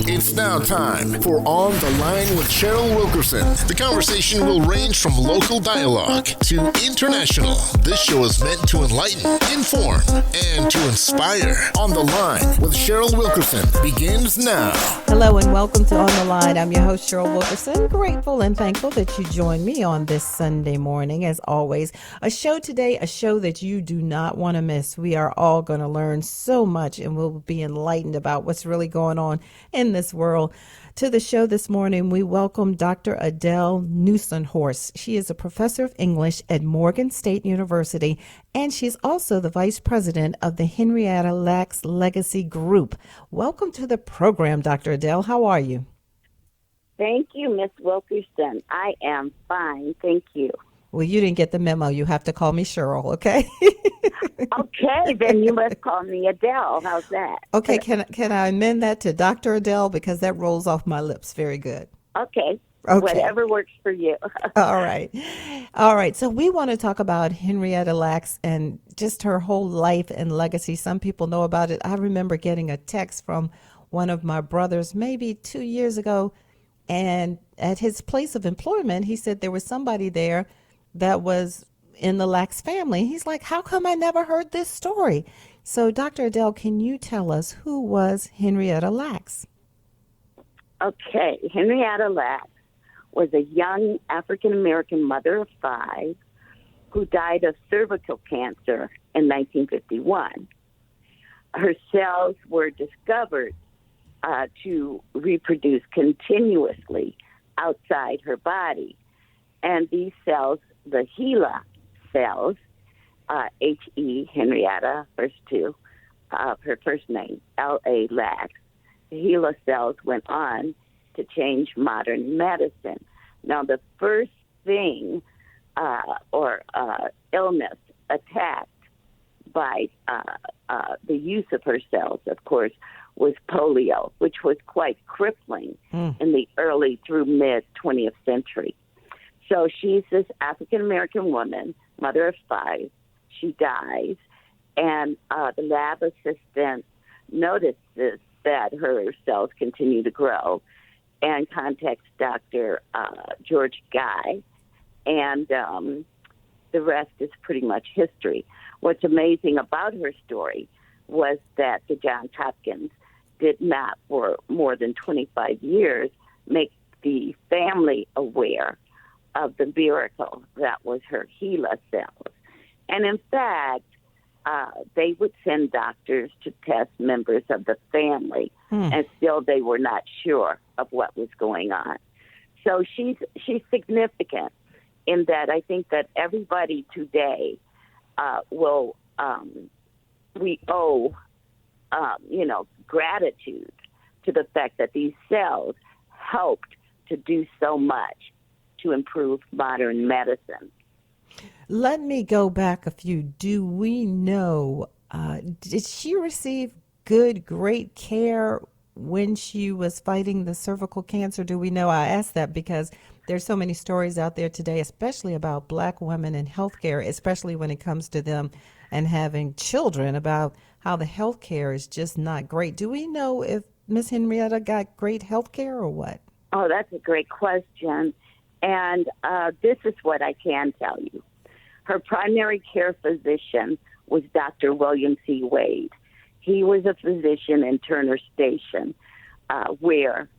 It's now time for On the Line with Cheryl Wilkerson. The conversation will range from local dialogue to international. This show is meant to enlighten, inform, and to inspire. On the Line with Cheryl Wilkerson begins now. Hello and welcome to On the Line. I'm your host, Cheryl Wilkerson. Grateful and thankful that you join me on this Sunday morning. As always, a show that you do not want to miss. We are all going to learn so much and we'll be enlightened about what's really going on in this world. To the show this morning, we welcome Dr. Adele Newsenhorst. She is a professor of English at Morgan State University, and she's also the vice president of the Henrietta Lacks Legacy Group. Welcome to the program, Dr. Adele. How are you? Thank you, Miss Wilkerson. I am fine. Thank you. Well, you didn't get the memo. You have to call me Cheryl, okay? Okay, then you must call me Adele. How's that? Okay, can I amend that to Dr. Adele because that rolls off my lips very good. Okay. Whatever works for you. All right. So we want to talk about Henrietta Lacks and just her whole life and legacy. Some people know about it. I remember getting a text from one of my brothers maybe 2 years ago, and at his place of employment, he said there was somebody there that was in the Lacks family. He's like, how come I never heard this story? So, Dr. Adele, can you tell us who was Henrietta Lacks? Okay, Henrietta Lacks was a young African-American mother of 5 who died of cervical cancer in 1951. Her cells were discovered to reproduce continuously outside her body. And these cells, the HeLa cells, H-E, Henrietta, first two, her first name, L-A, Lacks, the HeLa cells went on to change modern medicine. Now, the first thing illness attacked by the use of her cells, of course, was polio, which was quite crippling in the early through mid-20th century. So she's this African-American woman, mother of 5. She dies, and the lab assistant notices that her cells continue to grow and contacts Dr. George Guy, and the rest is pretty much history. What's amazing about her story was that the Johns Hopkins did not, for more than 25 years, make the family aware of the miracle that was her HeLa cells. And in fact, they would send doctors to test members of the family, and still they were not sure of what was going on. So she's significant in that I think that everybody today we owe, gratitude to the fact that these cells helped to do so much to improve modern medicine. Let me go back a few. Do we know, did she receive great care when she was fighting the cervical cancer? Do we know? I ask that because there's so many stories out there today, especially about Black women in healthcare, especially when it comes to them and having children, about how the healthcare is just not great. Do we know if Miss Henrietta got great healthcare or what? Oh, that's a great question. And this is what I can tell you. Her primary care physician was Dr. William C. Wade. He was a physician in Turner Station, where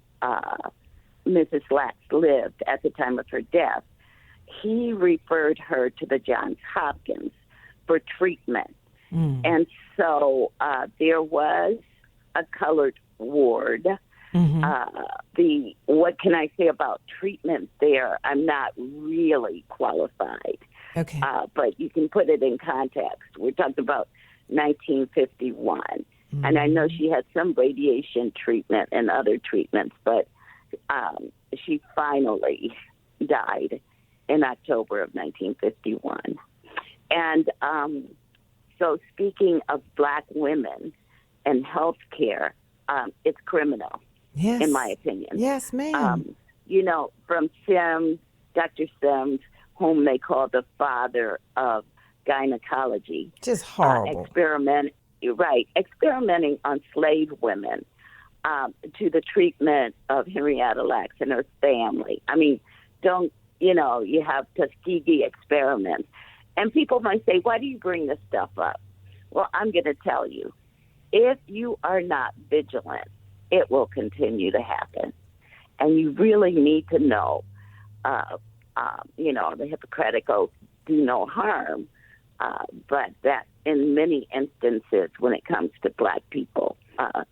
Mrs. Lacks lived at the time of her death. He referred her to the Johns Hopkins for treatment. And so there was a colored ward. What can I say about treatment there? I'm not really qualified. Okay. But you can put it in context. We're talking about 1951. And I know she had some radiation treatment and other treatments, but she finally died in October of 1951. And so speaking of Black women and health care, it's criminal, in my opinion. Yes, ma'am. From Sims, Dr. Sims, whom they call the father of gynecology. Just horrible. Experimenting on slave women to the treatment of Henrietta Lacks and her family. I mean, you have Tuskegee experiments. And people might say, why do you bring this stuff up? Well, I'm going to tell you, if you are not vigilant, it will continue to happen. And you really need to know, the Hippocratic Oath, do no harm. But that in many instances, when it comes to Black people,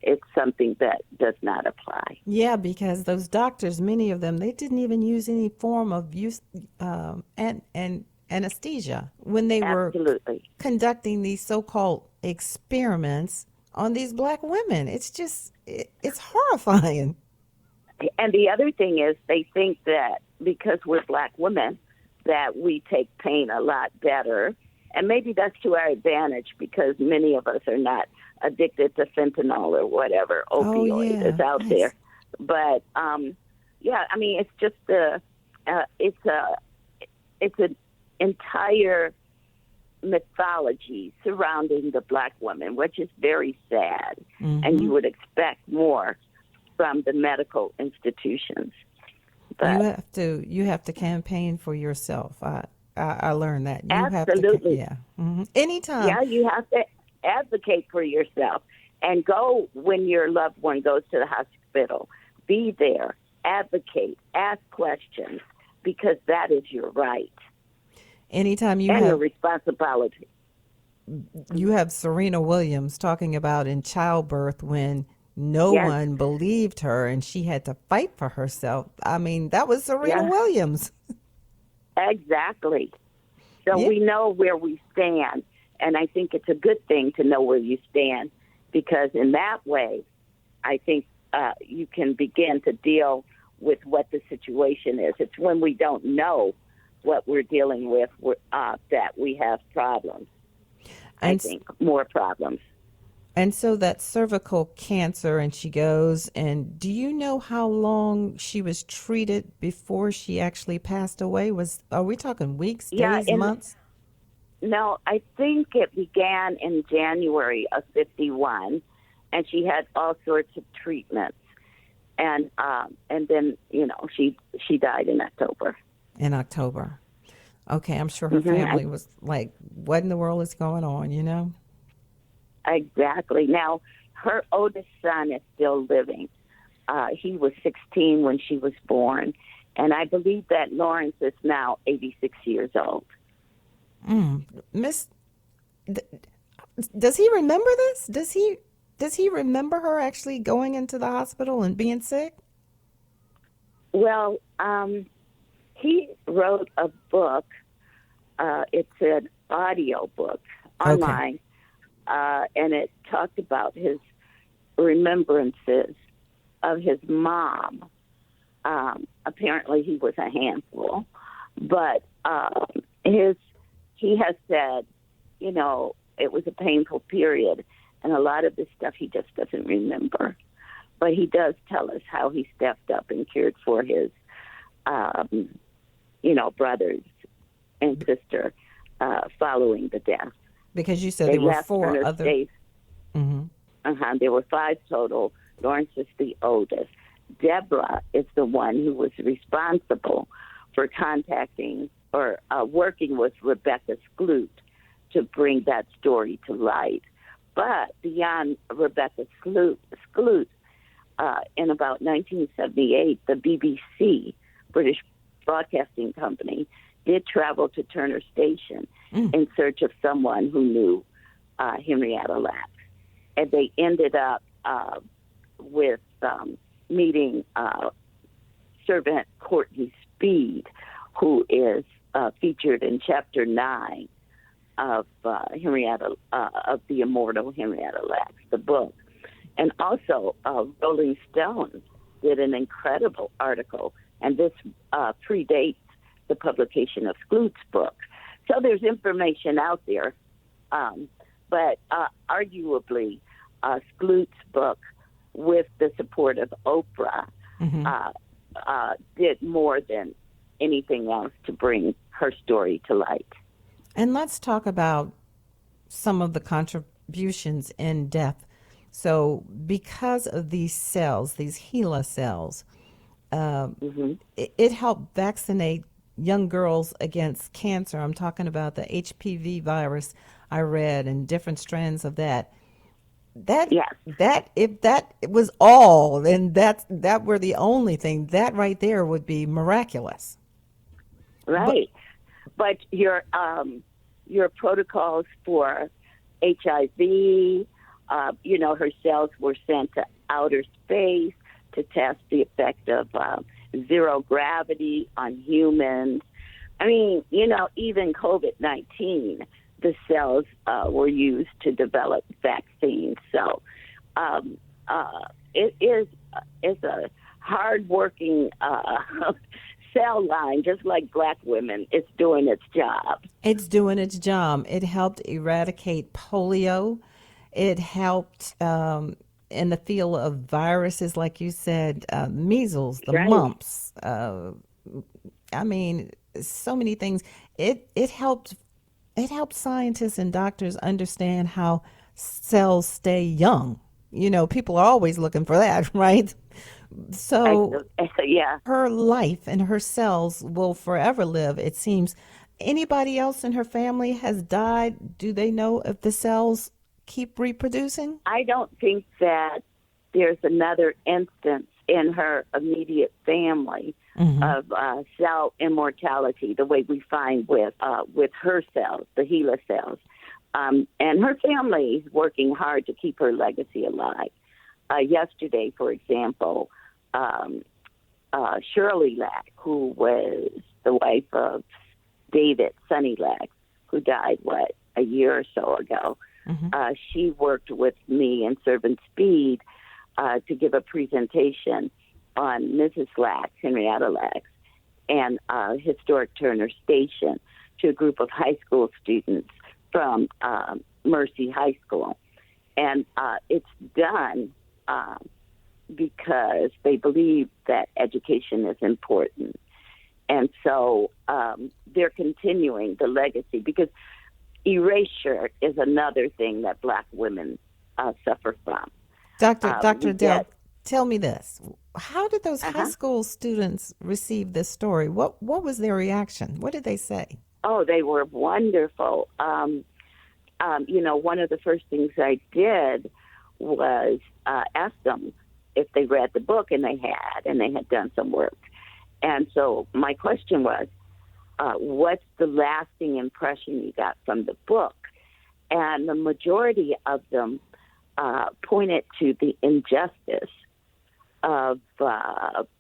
it's something that does not apply. Yeah, because those doctors, many of them, they didn't even use any form of anesthesia when they Absolutely. were conducting these so-called experiments on these Black women. It's just, it's horrifying. And the other thing is they think that because we're Black women, that we take pain a lot better. And maybe that's to our advantage because many of us are not addicted to fentanyl or whatever opioid is out there. But, it's just it's an entire mythology surrounding the Black woman, which is very sad. Mm-hmm. And you would expect more from the medical institutions. But you have to campaign for yourself. I learned that. Absolutely. Mm-hmm. Anytime. Yeah, you have to advocate for yourself and go when your loved one goes to the hospital. Be there, advocate, ask questions, because that is your right. Anytime you and have a responsibility. You have Serena Williams talking about in childbirth when no one believed her and she had to fight for herself. I mean, that was Serena Williams. Exactly. So we know where we stand, and I think it's a good thing to know where you stand, because in that way, I think you can begin to deal with what the situation is. It's when we don't know what we're dealing with that we have problems. I think more problems. And so that cervical cancer, and she goes, and do you know how long she was treated before she actually passed away? Are we talking weeks, days, months? No, I think it began in January of 51, and she had all sorts of treatments. And then, she died in October. In October. Okay, I'm sure her family was like, what in the world is going on, Exactly. Now, her oldest son is still living. He was 16 when she was born. And I believe that Lawrence is now 86 years old. Does he remember this? Does he remember her actually going into the hospital and being sick? Well, he wrote a book. It's an audio book online. And it talked about his remembrances of his mom. Apparently he was a handful, but he has said, it was a painful period, and a lot of this stuff he just doesn't remember. But he does tell us how he stepped up and cared for his, brothers and sister following the death. Because you said there were four other. There were 5 total. Lawrence is the oldest. Deborah is the one who was responsible for contacting or working with Rebecca Skloot to bring that story to light. But beyond Rebecca Skloot, in about 1978, the BBC, British Broadcasting Company, did travel to Turner Station in search of someone who knew Henrietta Lacks. And they ended up with meeting Servant Courtney Speed, who is featured in Chapter 9 of of The Immortal Henrietta Lacks, the book. And also, Rolling Stone did an incredible article, and this predates the publication of Skloot's book. So there's information out there, but arguably, Skloot's book, with the support of Oprah, did more than anything else to bring her story to light. And let's talk about some of the contributions in death So because of these cells, these HeLa cells, it helped vaccinate young girls against cancer. I'm talking about the HPV virus I read and different strands of that. Yes, That if that was all, and that were the only thing, that right there would be miraculous. But right. But your protocols for HIV, her cells were sent to outer space to test the effect of zero gravity on humans. I mean, even COVID-19, the cells were used to develop vaccines. So it is it's a hard-working cell line, just like black women. It's doing its job. it's doing its job. It helped eradicate polio. It helped in the field of viruses, like you said, measles, the Right. mumps. I mean, so many things. It helped. It helps scientists and doctors understand how cells stay young. People are always looking for that, right? I, So yeah. her life and her cells will forever live, it seems. Anybody else in her family has died? Do they know if the cells keep reproducing? I don't think that there's another instance in her immediate family of cell immortality, the way we find with her cells, the HeLa cells. And her family is working hard to keep her legacy alive. Yesterday, for example, Shirley Lack, who was the wife of David Sonny Lack, who died, a year or so ago, she worked with me in Servant Speed to give a presentation on Mrs. Lack, Henrietta Lack, and historic Turner Station to a group of high school students from Mercy High School. And it's done because they believe that education is important. And so they're continuing the legacy, because erasure is another thing that black women suffer from. Dr. We Adele, get, tell me this. How did those high uh-huh. school students receive this story? What was their reaction? What did they say? Oh, they were wonderful. One of the first things I did was ask them if they read the book, and they had done some work. And so my question was, what's the lasting impression you got from the book? And the majority of them pointed to the injustice of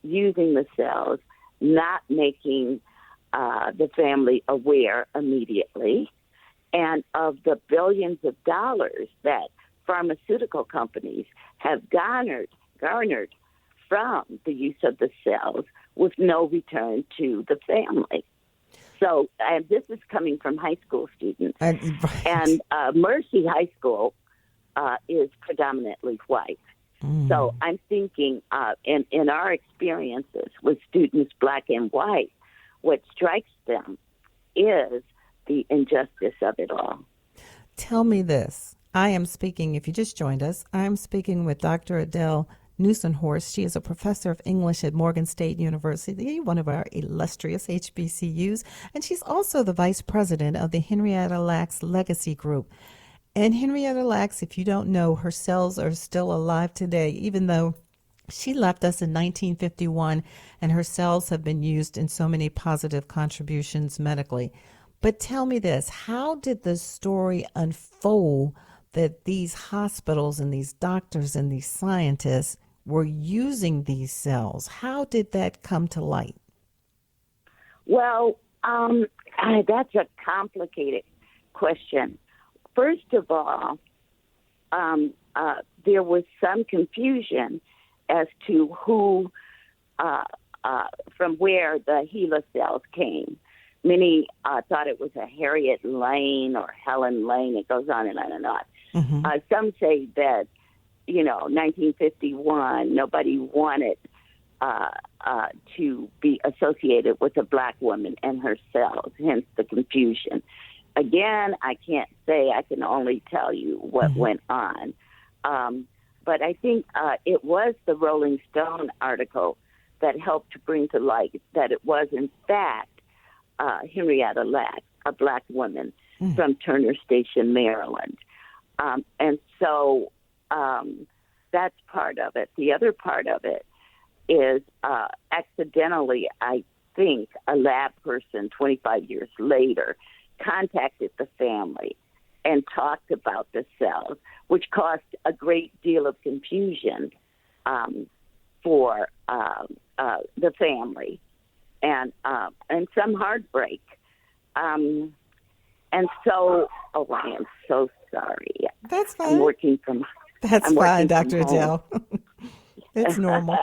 using the cells, not making the family aware immediately, and of the billions of dollars that pharmaceutical companies have garnered from the use of the cells with no return to the family. So this is coming from high school students. Right. And Mercy High School is predominantly white. So I'm thinking in our experiences with students, black and white, what strikes them is the injustice of it all. Tell me this. I am speaking, if you just joined us, I am speaking with Dr. Adele Newsenhorst. She is a professor of English at Morgan State University, one of our illustrious HBCUs, and she's also the vice president of the Henrietta Lacks Legacy Group. And Henrietta Lacks, if you don't know, her cells are still alive today, even though she left us in 1951, and her cells have been used in so many positive contributions medically. But tell me this, how did the story unfold that these hospitals and these doctors and these scientists were using these cells? How did that come to light? Well, that's a complicated question. First of all, there was some confusion as to who, from where the HeLa cells came. Many thought it was a Harriet Lane or Helen Lane. It goes on and on and on. Some say that, 1951, nobody wanted to be associated with a black woman and her cells, hence the confusion. Again, I can't say. I can only tell you what went on. but I think it was the Rolling Stone article that helped to bring to light that it was, in fact, Henrietta Lacks, a black woman from Turner Station, Maryland. And so that's part of it. The other part of it is accidentally, I think, a lab person 25 years later contacted the family and talked about the cells, which caused a great deal of confusion for the family and some heartbreak. And so, I am so sorry. That's fine. I'm working from. That's I'm fine, working Dr. from home. Adele. It's normal.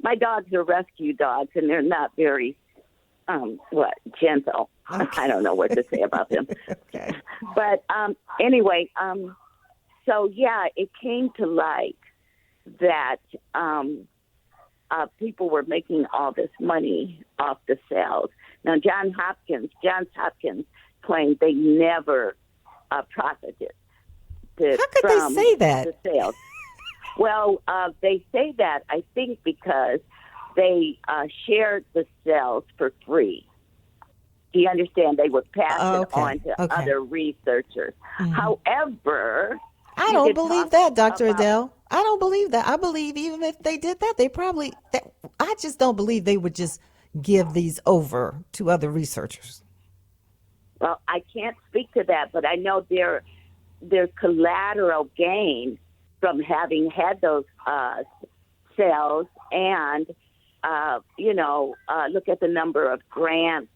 My dogs are rescue dogs, and they're not very, gentle. Okay. I don't know what to say about them. Okay. But anyway, so yeah, it came to light that people were making all this money off the sales. Now, Johns Hopkins claimed they never profited. How could they say that? The sales. Well, they say that, I think, because they shared the cells for free. Do you understand? They would pass it on to other researchers. Mm-hmm. However, I don't believe that, Dr. Adele. I don't believe that. I believe even if they did that, I just don't believe they would just give these over to other researchers. Well, I can't speak to that, but I know there's collateral gain from having had those cells, and look at the number of grants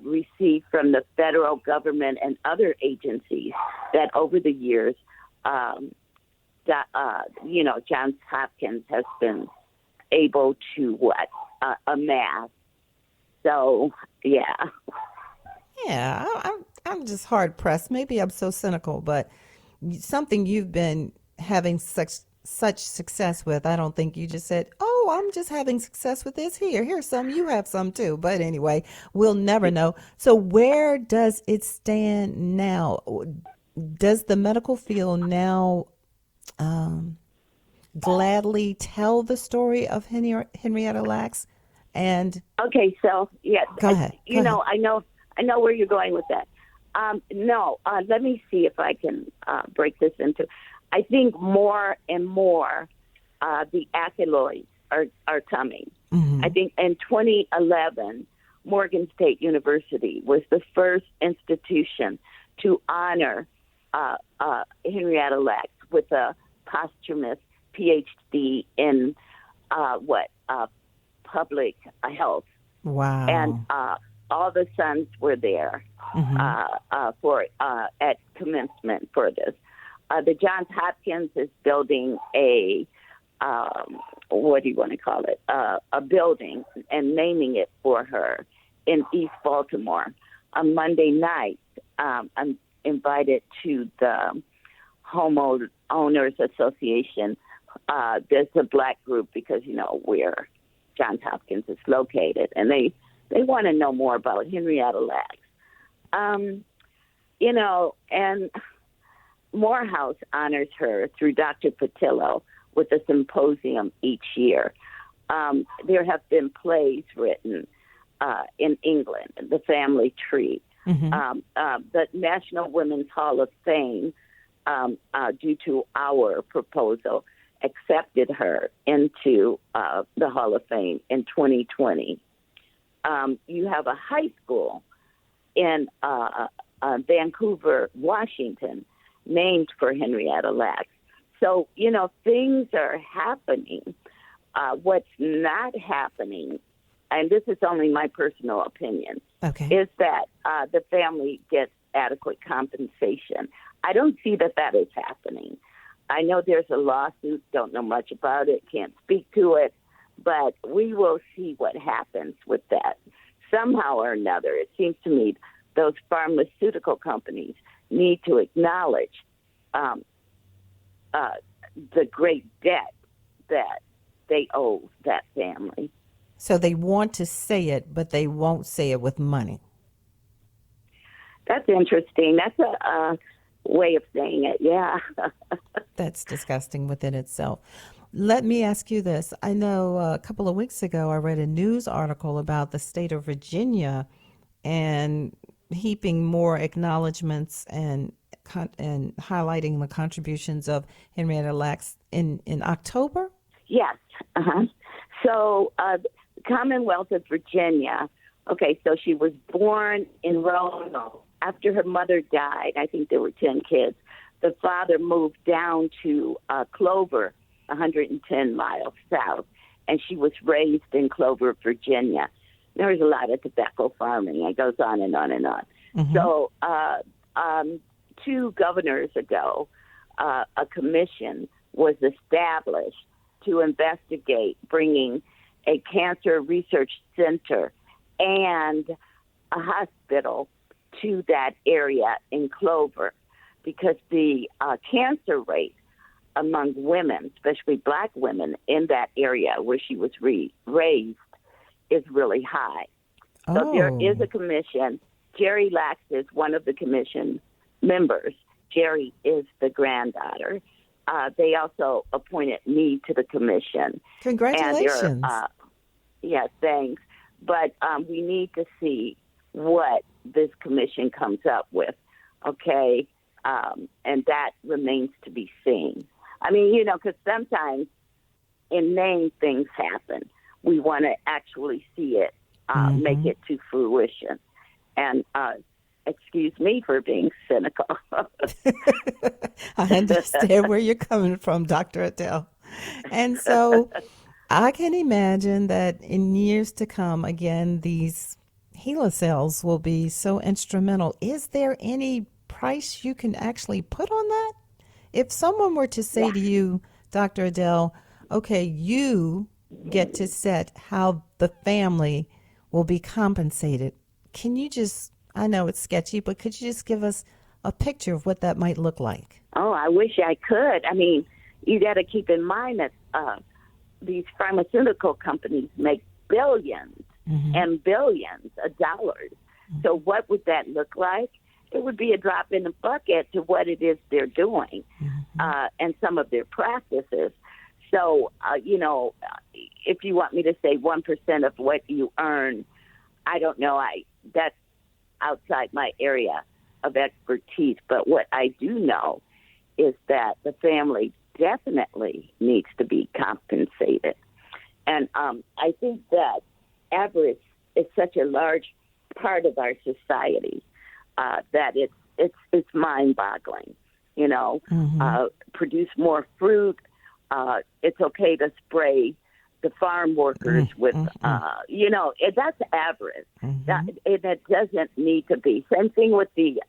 received from the federal government and other agencies that over the years, Johns Hopkins has been able to amass. So, yeah. Yeah, I'm just hard pressed. Maybe I'm so cynical, but something you've been having such success with, I don't think you just said, "Oh, I'm just having success with this. Here's some. You have some too." But anyway, we'll never know. So where does it stand now? Does the medical field now gladly tell the story of Henrietta Lacks? And okay, so yeah, go ahead. I know where you're going with that. Let me see if I can break this into. I think more and more the accolades are coming. Mm-hmm. I think in 2011, Morgan State University was the first institution to honor Henrietta Lacks with a posthumous PhD in public health. Wow! And all the sons were there for at commencement for this. The Johns Hopkins is building a what do you want to call it? A building and naming it for her in East Baltimore. On Monday night, I'm invited to the Homeowners Association. There's a black group because where Johns Hopkins is located, and they want to know more about Henrietta Lacks. And Morehouse honors her through Dr. Patillo with a symposium each year. There have been plays written in England, The Family Tree. Mm-hmm. The National Women's Hall of Fame, due to our proposal, accepted her into the Hall of Fame in 2020. You have a high school in Vancouver, Washington, named for Henrietta Lacks. So, things are happening. What's not happening, and this is only my personal opinion, is that the family gets adequate compensation. I don't see that is happening. I know there's a lawsuit, don't know much about it, can't speak to it, but we will see what happens with that. Somehow or another, it seems to me those pharmaceutical companies need to acknowledge the great debt that they owe that family. So they want to say it, but they won't say it with money. That's interesting. That's way of saying it. Yeah. That's disgusting within itself. Let me ask you this. I know a couple of weeks ago I read a news article about the state of Virginia and heaping more acknowledgments and highlighting the contributions of Henrietta Lacks in October. Yes. Uh-huh. So the Commonwealth of Virginia, okay, so she was born in Roanoke. After her mother died, I think there were 10 kids, the father moved down to Clover, 110 miles south, and she was raised in Clover, Virginia. There was a lot of tobacco farming. It goes on and on and on. Mm-hmm. So 2 governors ago, a commission was established to investigate bringing a cancer research center and a hospital to that area in Clover, because the cancer rate among women, especially black women in that area where she was raised, is really high. So there is a commission. Jerry Lacks is one of the commission members. Jerry is the granddaughter. They also appointed me to the commission. Congratulations. Yeah, thanks. But we need to see what this commission comes up with, okay? And that remains to be seen. I mean, you know, because sometimes in name things happen. We want to actually see it, make it to fruition. And excuse me for being cynical. I understand where you're coming from, Dr. Adele. And so I can imagine that in years to come, again, these HeLa cells will be so instrumental. Is there any price you can actually put on that? If someone were to say to you, Dr. Adele, okay, you get to set how the family will be compensated, can you just, I know it's sketchy, but could you just give us a picture of what that might look like? Oh, I wish I could. I mean, you got to keep in mind that these pharmaceutical companies make billions and billions of dollars. So what would that look like? It would be a drop in the bucket to what it is they're doing and some of their practices. So, you know, if you want me to say 1% of what you earn, I don't know. That's outside my area of expertise. But what I do know is that the family definitely needs to be compensated. And I think that avarice is such a large part of our society that it's mind-boggling. You know, produce more fruit. It's okay to spray the farm workers with, you know, that's avarice. That doesn't need to be. Same thing with the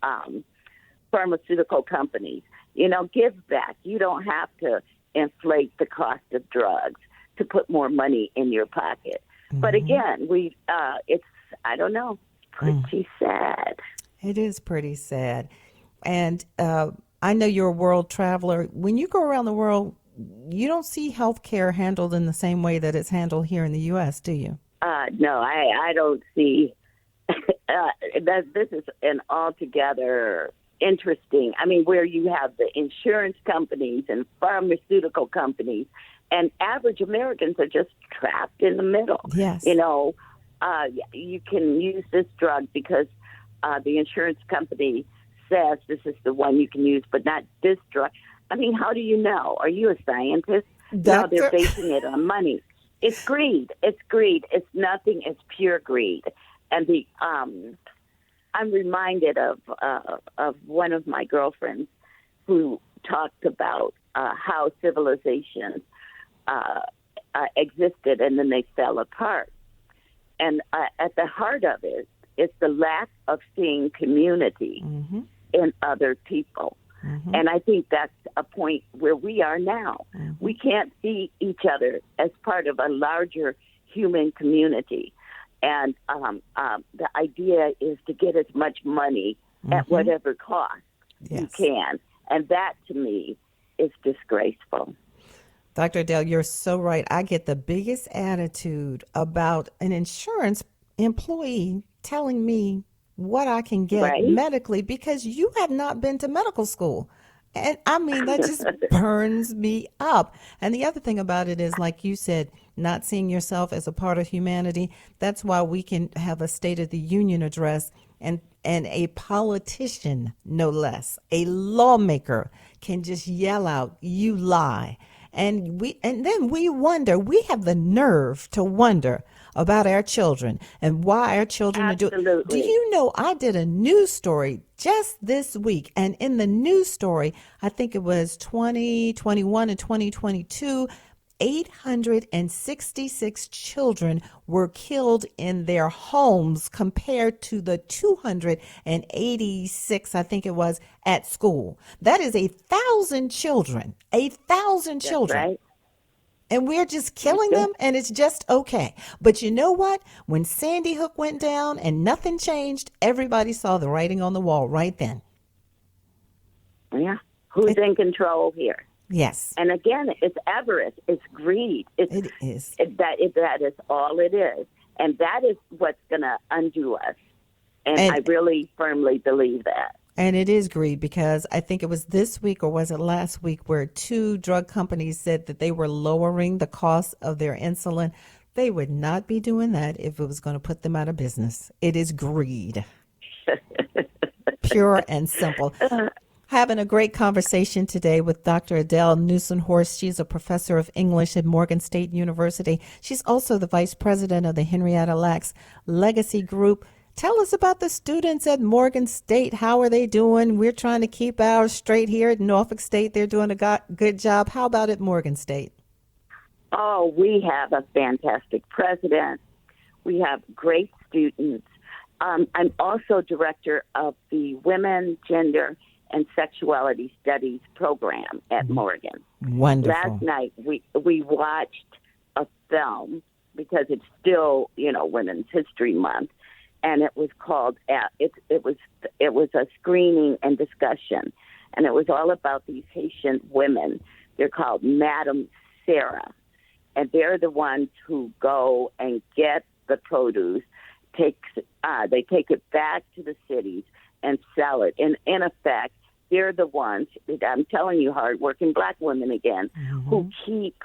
pharmaceutical companies. You know, give back. You don't have to inflate the cost of drugs to put more money in your pocket. But again, it's, I don't know, pretty sad. It is pretty sad. And I know you're a world traveler. When you go around the world, you don't see health care handled in the same way that it's handled here in the U.S., do you? No, I don't see that. This is an altogether interesting. I mean, where you have the insurance companies and pharmaceutical companies, and average Americans are just trapped in the middle. Yes. You know, you can use this drug because the insurance company says this is the one you can use, but not this drug. I mean, how do you know? Are you a scientist? No, they're basing it on money. It's greed. It's greed. It's nothing. It's pure greed. And I'm reminded of one of my girlfriends who talked about how civilizations existed and then they fell apart. And at the heart of it is the lack of seeing community in other people. And I think that's a point where we are now. We can't see each other as part of a larger human community. And the idea is to get as much money at whatever cost you can. And that, to me, is disgraceful. Dr. Adele, you're so right. I get the biggest attitude about an insurance employee telling me what I can get Right. medically because you have not been to medical school. And I mean, that just burns me up. And the other thing about it is, like you said, not seeing yourself as a part of humanity. That's why we can have a State of the Union address and a politician, no less, a lawmaker can just yell out, "You lie." And then we wonder, we have the nerve to wonder about our children and why our children are doing. Absolutely. Do you know I did a news story just this week, and in the news story, I think it was 2021 and 2022, 866 children were killed in their homes compared to the 286, I think it was, at school. That is 1,000 children, 1,000 children. Right. And we're just killing them, and it's just okay. But you know what? When Sandy Hook went down and nothing changed, everybody saw the writing on the wall right then. Yeah. Who's in control here? Yes. And again, it's avarice, it's greed. It is. That is all it is. And that is what's going to undo us. And I really firmly believe that. And it is greed, because I think it was this week, or was it last week, where 2 drug companies said that they were lowering the cost of their insulin. They would not be doing that if it was going to put them out of business. It is greed. Pure and simple. Having a great conversation today with Dr. Adele Newsom-Horst. She's a professor of English at Morgan State University. She's also the vice president of the Henrietta Lacks Legacy Group. Tell us about the students at Morgan State. How are they doing? We're trying to keep ours straight here at Norfolk State. They're doing a good job. How about at Morgan State? Oh, we have a fantastic president. We have great students. I'm also director of the Women, Gender, and Sexuality Studies program at Morgan. Wonderful. Last night we watched a film because it's still, Women's History Month, and it was called it was a screening and discussion, and it was all about these Haitian women. They're called Madame Sarah, and they're the ones who go and get the produce. They take it back to the cities and sell it. And in effect, they're the ones, I'm telling you, hardworking Black women again, who keep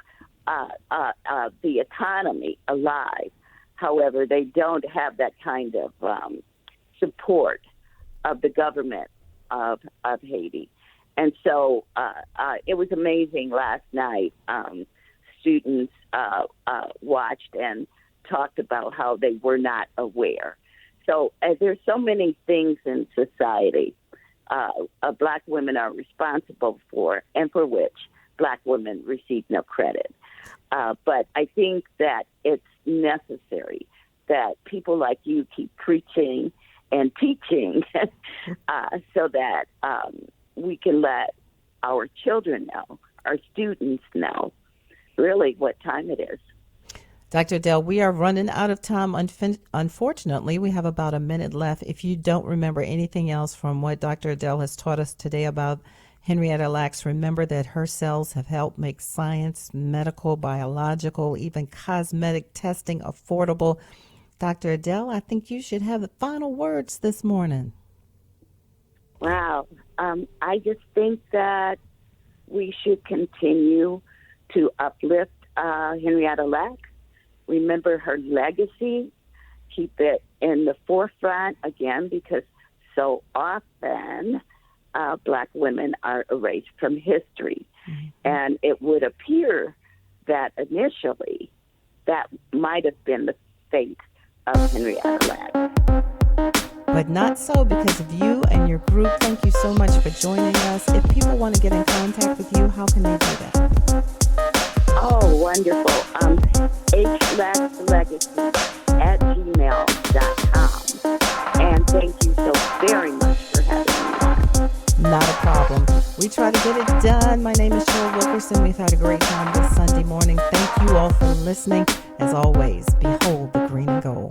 the economy alive. However, they don't have that kind of support of the government of Haiti. And so it was amazing last night. Students watched and talked about how they were not aware. So there's so many things in society Black women are responsible for, and for which Black women receive no credit. But I think that it's necessary that people like you keep preaching and teaching so that we can let our children know, our students know, really what time it is. Dr. Adele, we are running out of time. Unfortunately, we have about a minute left. If you don't remember anything else from what Dr. Adele has taught us today about Henrietta Lacks, remember that her cells have helped make science, medical, biological, even cosmetic testing affordable. Dr. Adele, I think you should have the final words this morning. Wow. I just think that we should continue to uplift Henrietta Lacks. Remember her legacy. Keep it in the forefront again, because so often Black women are erased from history. Mm-hmm. And it would appear that initially that might have been the fate of Henrietta Lacks. But not so, because of you and your group. Thank you so much for joining us. If people want to get in contact with you, how can they do that? Oh, wonderful. HLacksLegacy@gmail.com. And thank you so very much for having me on. Not a problem. We try to get it done. My name is Cheryl Wilkerson. We've had a great time this Sunday morning. Thank you all for listening. As always, behold the green and gold.